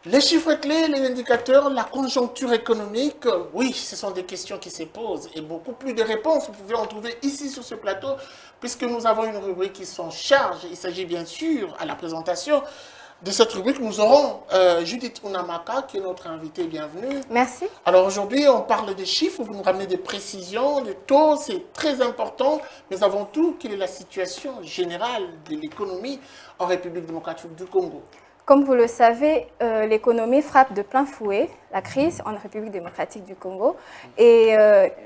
Les chiffres clés, les indicateurs, la conjoncture économique, oui, ce sont des questions qui se posent et beaucoup plus de réponses. Vous pouvez en trouver ici sur ce plateau, puisque nous avons une rubrique qui s'en charge. Il s'agit bien sûr, à la présentation de cette rubrique, nous aurons Judith Unamaka, qui est notre invitée. Bienvenue. Merci. Alors aujourd'hui, on parle des chiffres, vous nous ramenez des précisions, des taux, c'est très important. Mais avant tout, quelle est la situation générale de l'économie en République démocratique du Congo? Comme vous le savez, l'économie frappe de plein fouet la crise en République démocratique du Congo. Et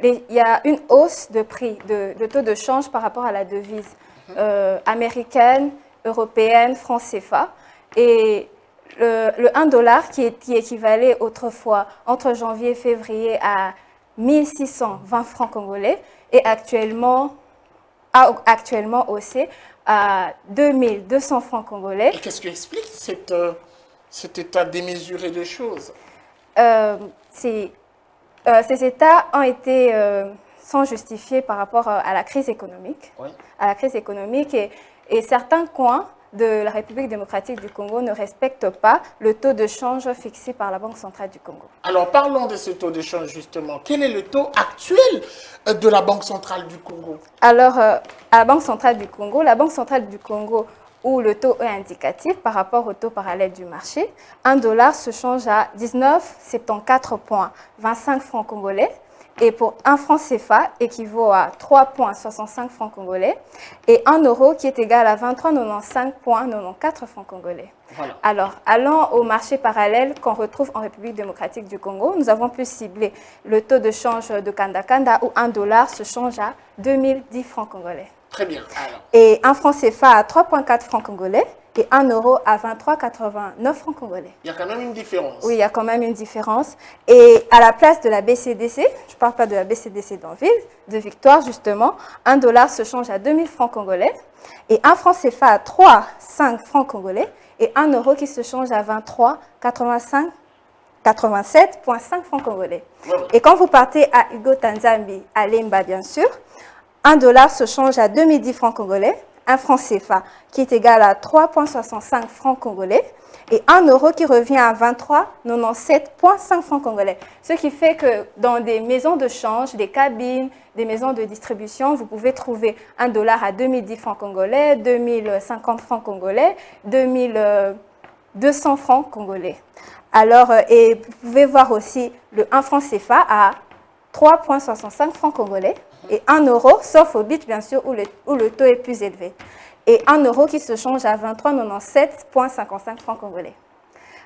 il y a une hausse de prix, de taux de change par rapport à la devise américaine, européenne, franc CFA. Et le 1 dollar qui équivalait autrefois entre janvier et février à 1620 francs congolais est actuellement haussé à 2200 francs congolais. Et qu'est-ce qui explique cet état démesuré de choses? Ces états ont été sont justifiés par rapport à la crise économique. Oui. À la crise économique et certains coins de la République démocratique du Congo ne respectent pas le taux de change fixé par la Banque centrale du Congo. Alors parlons de ce taux de change justement. Quel est le taux actuel de la Banque centrale du Congo? Alors, à la Banque centrale du Congo, où le taux est indicatif par rapport au taux parallèle du marché, 1 dollar se change à 19,74,25 francs congolais. Et pour 1 franc CFA équivaut à 3,65 francs congolais et 1 euro qui est égal à 23,95,94 francs congolais. Voilà. Alors, allant au marché parallèle qu'on retrouve en République démocratique du Congo, nous avons pu cibler le taux de change de Kanda-Kanda où 1 dollar se change à 2010 francs congolais. Très bien. Alors. Et 1 franc CFA à 3,4 francs congolais et 1 euro à 23,89 francs congolais. Il y a quand même une différence. Oui, il y a quand même une différence. Et à la place de la BCDC, je ne parle pas de la BCDC d'Anville, de Victoire justement, 1 dollar se change à 2000 francs congolais et 1 franc CFA à 3,5 francs congolais et 1 euro qui se change à 23,87,5 francs congolais. Oui. Et quand vous partez à Hugo Tanzambi, à Lemba bien sûr, 1 dollar se change à 2010 francs congolais, 1 franc CFA qui est égal à 3,65 francs congolais et 1 euro qui revient à 23,97,5 francs congolais. Ce qui fait que dans des maisons de change, des cabines, des maisons de distribution, vous pouvez trouver 1 dollar à 2010 francs congolais, 2050 francs congolais, 2200 francs congolais. Alors, et vous pouvez voir aussi le 1 franc CFA à 3,65 francs congolais et 1 euro, sauf au beach bien sûr, où le taux est plus élevé. Et 1 euro qui se change à 23,97,55 francs congolais.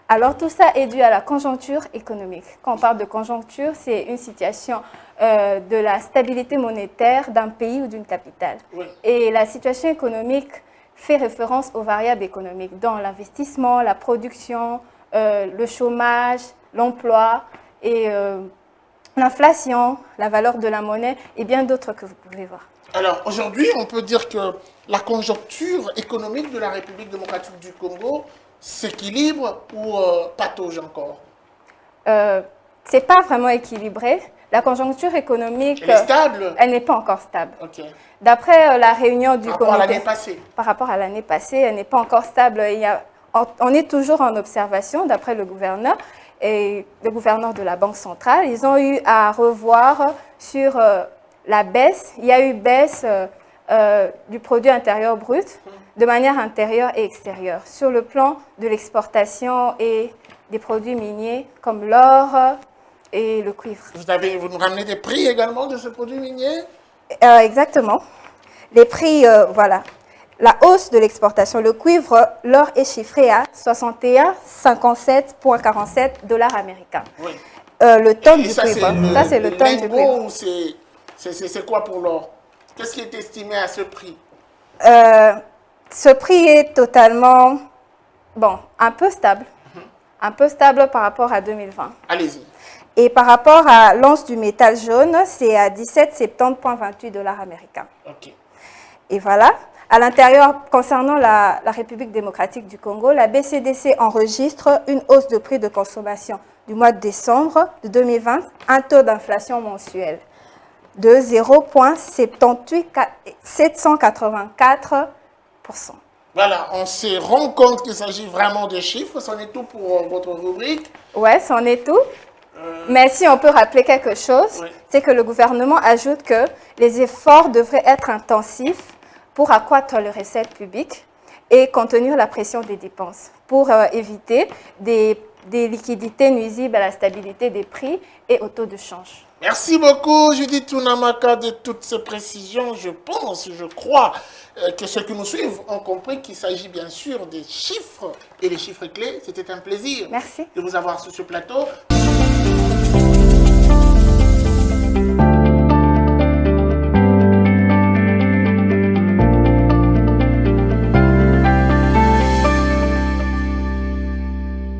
Alors tout ça est dû à la conjoncture économique. Quand on parle de conjoncture, c'est une situation de la stabilité monétaire d'un pays ou d'une capitale. Oui. Et la situation économique fait référence aux variables économiques, dont l'investissement, la production, le chômage, l'emploi et l'inflation, la valeur de la monnaie et bien d'autres que vous pouvez voir. Alors aujourd'hui, on peut dire que la conjoncture économique de la République démocratique du Congo s'équilibre ou patauge encore? C'est pas vraiment équilibré. La conjoncture économique, Elle est stable? elle n'est pas encore stable. Ok. D'après la réunion du Par rapport à comité, l'année passée? par rapport à l'année passée, elle n'est pas encore stable. On est toujours en observation, d'après le gouverneur et le gouverneur de la Banque centrale. Ils ont eu à revoir sur la baisse. Il y a eu baisse du produit intérieur brut de manière intérieure et extérieure sur le plan de l'exportation et des produits miniers comme l'or et le cuivre. Vous nous ramenez des prix également de ce produit minier? Exactement. Les prix, voilà. La hausse de l'exportation, le cuivre, l'or est chiffré à 61,57,47 dollars américains. Oui. Le tonne Et du ça, cuivre. Ça, c'est le tonne du cuivre. ou c'est quoi pour l'or? Qu'est-ce qui est estimé à ce prix? Ce prix est totalement, bon, un peu stable. Un peu stable par rapport à 2020. Allez-y. Et par rapport à l'once du métal jaune, c'est à 17,70,28 dollars américains. Ok. Et voilà. À l'intérieur, concernant la République démocratique du Congo, la BCDC enregistre une hausse de prix de consommation du mois de décembre de 2020, un taux d'inflation mensuel de 0,784%. Voilà, on se rend compte qu'il s'agit vraiment de chiffres. C'en est tout pour votre rubrique. Ouais, c'en est tout. Mais si on peut rappeler quelque chose, Oui. c'est que le gouvernement ajoute que les efforts devraient être intensifs pour accroître les recettes publiques et contenir la pression des dépenses pour éviter des liquidités nuisibles à la stabilité des prix et au taux de change. Merci beaucoup, Judith Tunamaka, de toutes ces précisions. Je crois que ceux qui nous suivent ont compris qu'il s'agit bien sûr des chiffres et les chiffres clés. C'était un plaisir Merci. de vous avoir sur ce plateau.